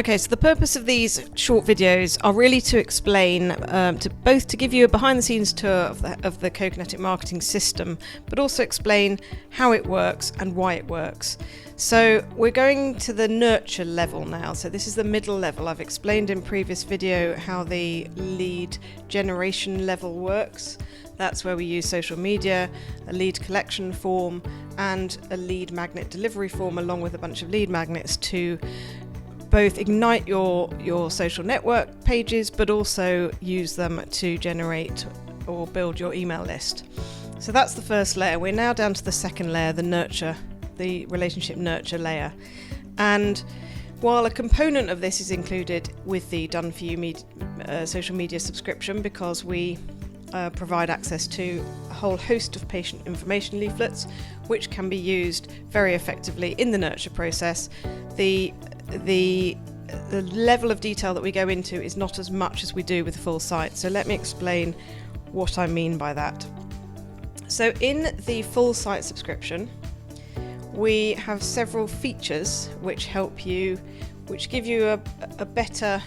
Okay, so the purpose of these short videos are really to explain, to give you a behind-the-scenes tour of the Co-Kinetic marketing system, but also explain how it works and why it works. So we're going to the nurture level now. So this is the middle level. I've explained in previous video how the lead generation level works. That's where we use social media, a lead collection form, and a lead magnet delivery form, along with a bunch of lead magnets to both ignite your social network pages, but also use them to generate or build your email list. So that's the first layer. We're now down to the second layer, the nurture, the relationship nurture layer. And while a component of this is included with the Done For You social media subscription, because we provide access to a whole host of patient information leaflets, which can be used very effectively in the nurture process, the level of detail that we go into is not as much as we do with the full site. So let me explain what I mean by that. So in the full site subscription, we have several features which give you a better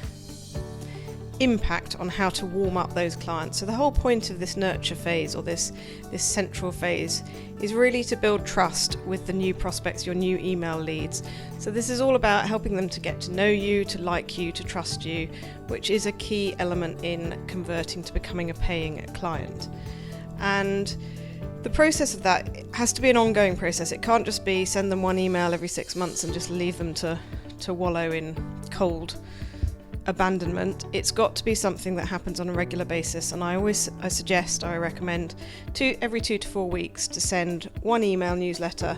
impact on how to warm up those clients. So the whole point of this nurture phase, or this central phase, is really to build trust with the new prospects, your new email leads. So this is all about helping them to get to know you, to like you, to trust you, which is a key element in converting to becoming a paying client. And the process of that has to be an ongoing process. It can't just be send them one email every 6 months and just leave them to wallow in cold abandonment. It's got to be something that happens on a regular basis, and I recommend every 2 to 4 weeks to send one email newsletter,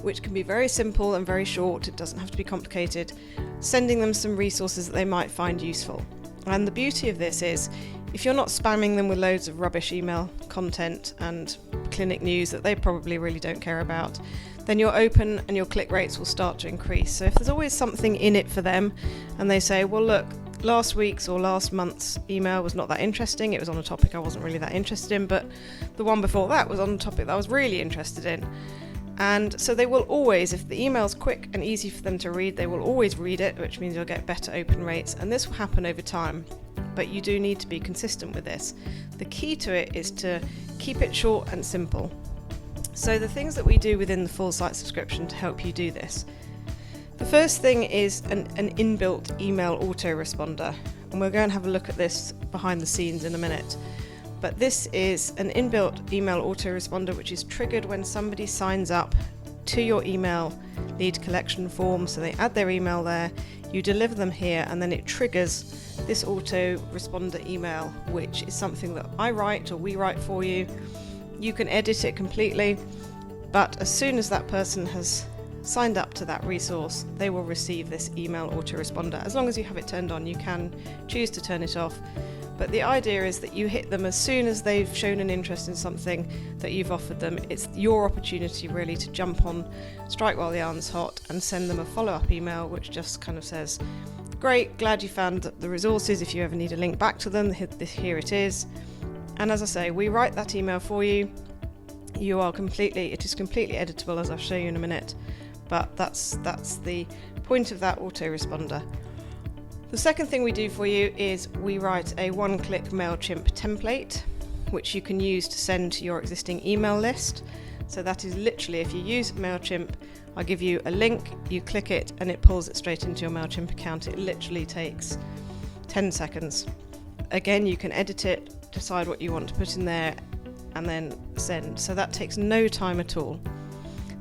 which can be very simple and very short. It doesn't have to be complicated, sending them some resources that they might find useful. And the beauty of this is, if you're not spamming them with loads of rubbish email content and clinic news that they probably really don't care about, then your open and your click rates will start to increase. So if there's always something in it for them, and they say, well look, last week's or last month's email was not that interesting, it was on a topic I wasn't really that interested in, but the one before that was on a topic that I was really interested in. And so they will always, if the email's quick and easy for them to read, they will always read it, which means you'll get better open rates, and this will happen over time. But you do need to be consistent with this. The key to it is to keep it short and simple. So the things that we do within the full site subscription to help you do this. The first thing is an inbuilt email autoresponder, and we'll go and have a look at this behind the scenes in a minute. But this is an inbuilt email autoresponder which is triggered when somebody signs up to your email lead collection form. So they add their email there, you deliver them here, and then it triggers this autoresponder email, which is something that I write or we write for you. You can edit it completely, but as soon as that person has signed up to that resource, they will receive this email autoresponder. As long as you have it turned on, you can choose to turn it off. But the idea is that you hit them as soon as they've shown an interest in something that you've offered them. It's your opportunity really to jump on, strike while the iron's hot, and send them a follow-up email which just kind of says, great, glad you found the resources. If you ever need a link back to them, here it is. And as I say, we write that email for you. It is completely editable, as I'll show you in a minute, but that's the point of that autoresponder. The second thing we do for you is we write a one-click Mailchimp template, which you can use to send to your existing email list. So that is literally, if you use Mailchimp, I give you a link, you click it, and it pulls it straight into your Mailchimp account. It literally takes 10 seconds. Again, you can edit it, decide what you want to put in there, and then send. So that takes no time at all.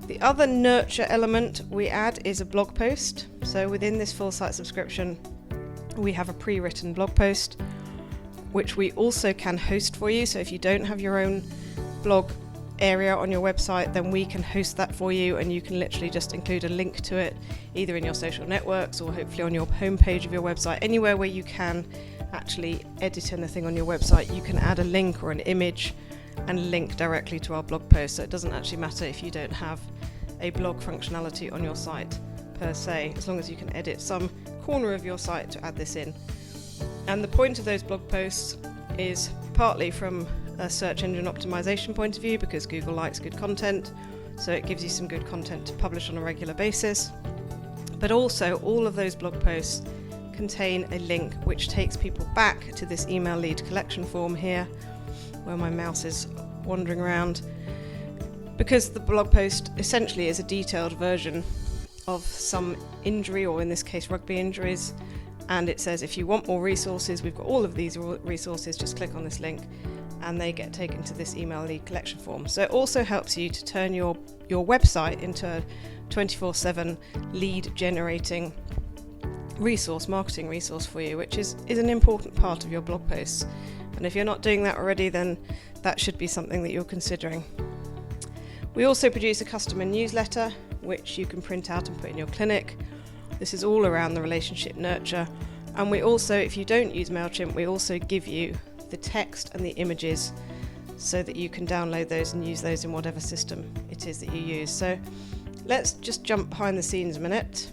The other nurture element we add is a blog post. So within this full site subscription, we have a pre-written blog post, which we also can host for you. So if you don't have your own blog area on your website, then we can host that for you, and you can literally just include a link to it, either in your social networks or hopefully on your homepage of your website. Anywhere where you can actually edit anything on your website, you can add a link or an image and link directly to our blog post. So it doesn't actually matter if you don't have a blog functionality on your site per se, as long as you can edit some corner of your site to add this in. And the point of those blog posts is partly from a search engine optimization point of view, because Google likes good content, so it gives you some good content to publish on a regular basis. But also, all of those blog posts contain a link which takes people back to this email lead collection form here, where my mouse is wandering around, because the blog post essentially is a detailed version of some injury, or in this case rugby injuries, and it says if you want more resources, we've got all of these resources, just click on this link, and they get taken to this email lead collection form. So it also helps you to turn your website into a 24/7 lead generating resource, marketing resource for you, which is an important part of your blog posts. And if you're not doing that already, then that should be something that you're considering. We also produce a customer newsletter, which you can print out and put in your clinic. This is all around the relationship nurture. And we also, if you don't use Mailchimp, we also give you the text and the images so that you can download those and use those in whatever system it is that you use. So let's just jump behind the scenes a minute.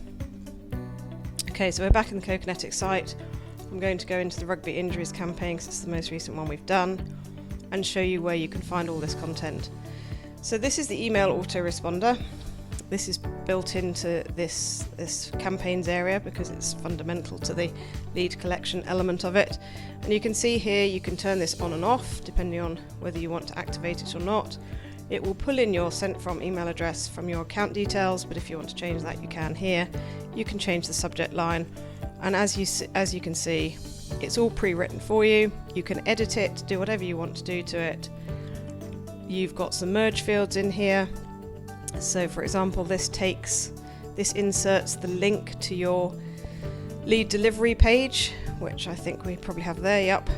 Okay, so we're back in the Co-Kinetic site. I'm going to go into the rugby injuries campaign because it's the most recent one we've done, and show you where you can find all this content. So this is the email autoresponder. This is built into this campaigns area because it's fundamental to the lead collection element of it. And you can see here you can turn this on and off depending on whether you want to activate it or not. It will pull in your sent from email address from your account details, but if you want to change that, you can here. You can change the subject line, and as you can see, it's all pre-written for you. You can edit it, do whatever you want to do to it. You've got some merge fields in here. So for example, this inserts the link to your lead delivery page, which I think we probably have there, yep.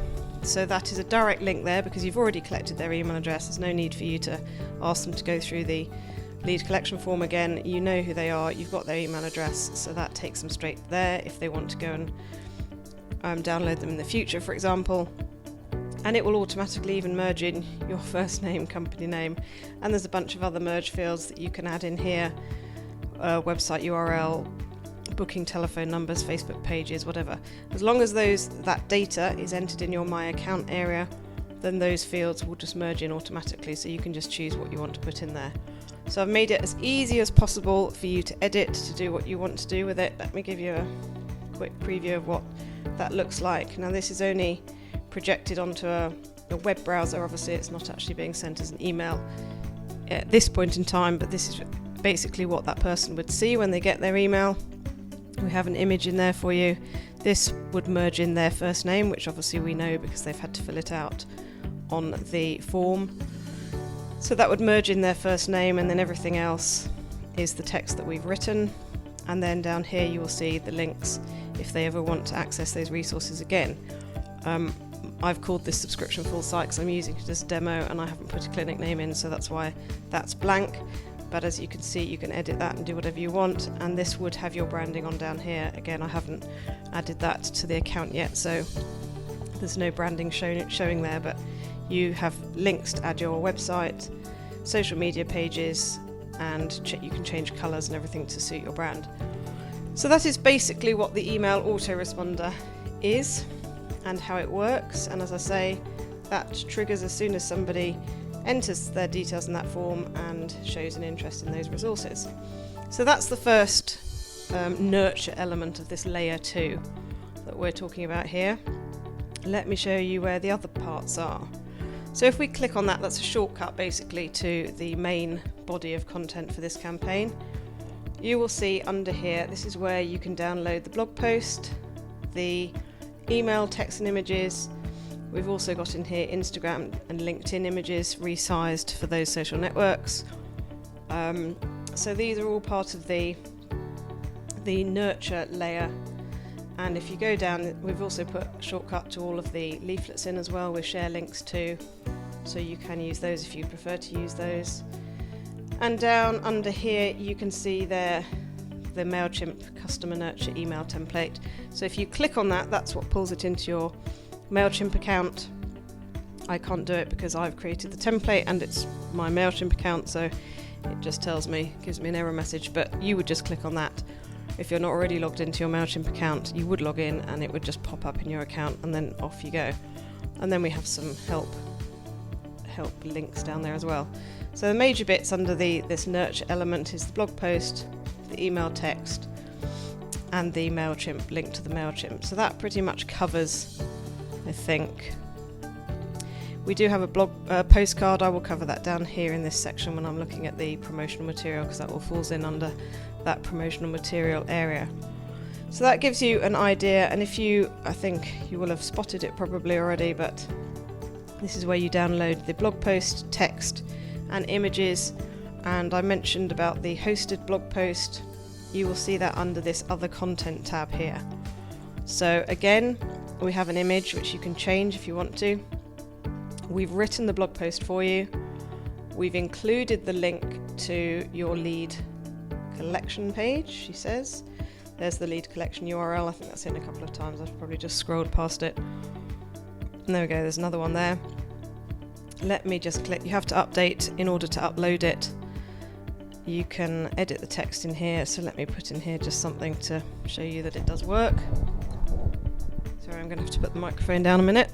So that is a direct link there because you've already collected their email address. There's no need for you to ask them to go through the lead collection form again. You know who they are, you've got their email address, so that takes them straight there if they want to go and download them in the future, for example. And it will automatically even merge in your first name, company name, and there's a bunch of other merge fields that you can add in here, website URL, booking telephone numbers, Facebook pages, whatever. As long as that data is entered in your My Account area, then those fields will just merge in automatically, so you can just choose what you want to put in there. So I've made it as easy as possible for you to edit, to do what you want to do with it. Let me give you a quick preview of what that looks like. Now this is only projected onto a web browser. Obviously it's not actually being sent as an email at this point in time, but this is basically what that person would see when they get their email. We have an image in there for you. This would merge in their first name, which obviously we know because they've had to fill it out on the form. So that would merge in their first name, and then everything else is the text that we've written. And then down here you will see the links if they ever want to access those resources again. I've called this subscription full site because I'm using it as a demo and I haven't put a clinic name in, so that's why that's blank. But as you can see, you can edit that and do whatever you want, and this would have your branding on down here. Again, I haven't added that to the account yet, so there's no branding showing there, but you have links to add your website, social media pages, and you can change colours and everything to suit your brand. So that is basically what the email autoresponder is and how it works. And as I say, that triggers as soon as somebody enters their details in that form and shows an interest in those resources. So that's the first nurture element of this layer 2 that we're talking about here. Let me show you where the other parts are. So if we click on that, that's a shortcut basically to the main body of content for this campaign. You will see under here, this is where you can download the blog post, the email, text and images. We've also got in here Instagram and LinkedIn images resized for those social networks. So these are all part of the nurture layer. And if you go down, we've also put a shortcut to all of the leaflets in as well with share links too, so you can use those if you prefer to use those. And down under here you can see there the Mailchimp customer nurture email template. So if you click on that, that's what pulls it into your Mailchimp account. I can't do it because I've created the template and it's my Mailchimp account, so it just gives me an error message, but you would just click on that. If you're not already logged into your Mailchimp account, you would log in and it would just pop up in your account, and then off you go. And then we have some help links down there as well. So the major bits under this nurture element is the blog post, the email text, and the Mailchimp link to the Mailchimp. So that pretty much covers, I think. We do have a blog postcard. I will cover that down here in this section when I'm looking at the promotional material, because that all falls in under that promotional material area. So that gives you an idea, and I think you will have spotted it probably already, but this is where you download the blog post, text and images. And I mentioned about the hosted blog post. You will see that under this other content tab here. So again, we have an image which you can change if you want to. We've written the blog post for you. We've included the link to your lead collection page, she says. There's the lead collection URL. I think that's in a couple of times. I've probably just scrolled past it. And there we go, there's another one there. Let me just click. You have to update in order to upload it. You can edit the text in here. So let me put in here just something to show you that it does work. Sorry, I'm going to have to put the microphone down a minute.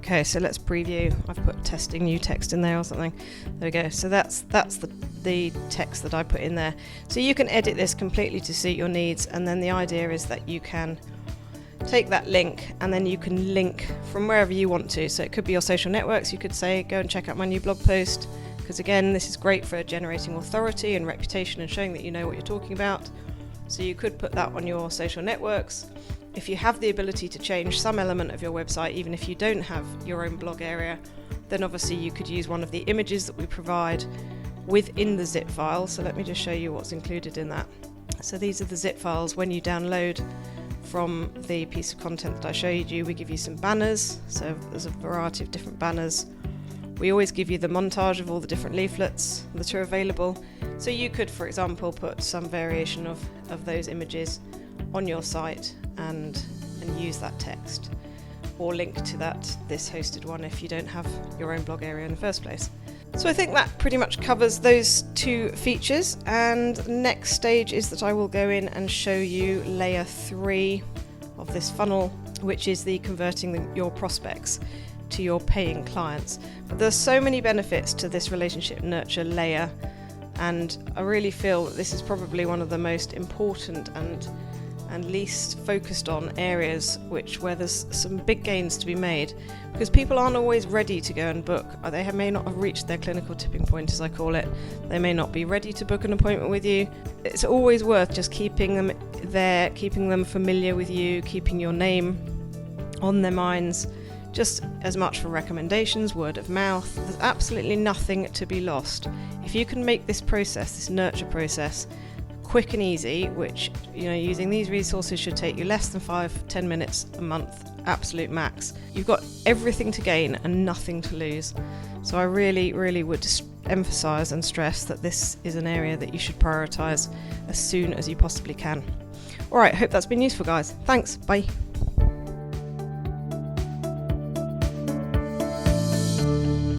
Okay, so let's preview. I've put testing new text in there or something. There we go. So that's the text that I put in there. So you can edit this completely to suit your needs, and then the idea is that you can take that link and then you can link from wherever you want to. So it could be your social networks. You could say, go and check out my new blog post, because again, this is great for generating authority and reputation and showing that you know what you're talking about. So you could put that on your social networks. If you have the ability to change some element of your website, even if you don't have your own blog area, then obviously you could use one of the images that we provide within the zip file. So let me just show you what's included in that. So these are the zip files. When you download from the piece of content that I showed you, we give you some banners. So there's a variety of different banners. We always give you the montage of all the different leaflets that are available. So you could, for example, put some variation of those images on your site and use that text, or link to this hosted one if you don't have your own blog area in the first place. So I think that pretty much covers those two features, and next stage is that I will go in and show you layer 3 of this funnel, which is the converting your prospects to your paying clients. But there's so many benefits to this relationship nurture layer, and I really feel that this is probably one of the most important and least focused on areas where there's some big gains to be made, because people aren't always ready to go and book. They may not have reached their clinical tipping point, as I call it. They may not be ready to book an appointment with you. It's always worth just keeping them there, keeping them familiar with you, keeping your name on their minds, just as much for recommendations, word of mouth. There's absolutely nothing to be lost. If you can make this process, this nurture process, quick and easy, which, using these resources should take you less than 5-10 minutes a month, absolute max. You've got everything to gain and nothing to lose. So I really, really would emphasize and stress that this is an area that you should prioritize as soon as you possibly can. All right, hope that's been useful, guys. Thanks. Bye.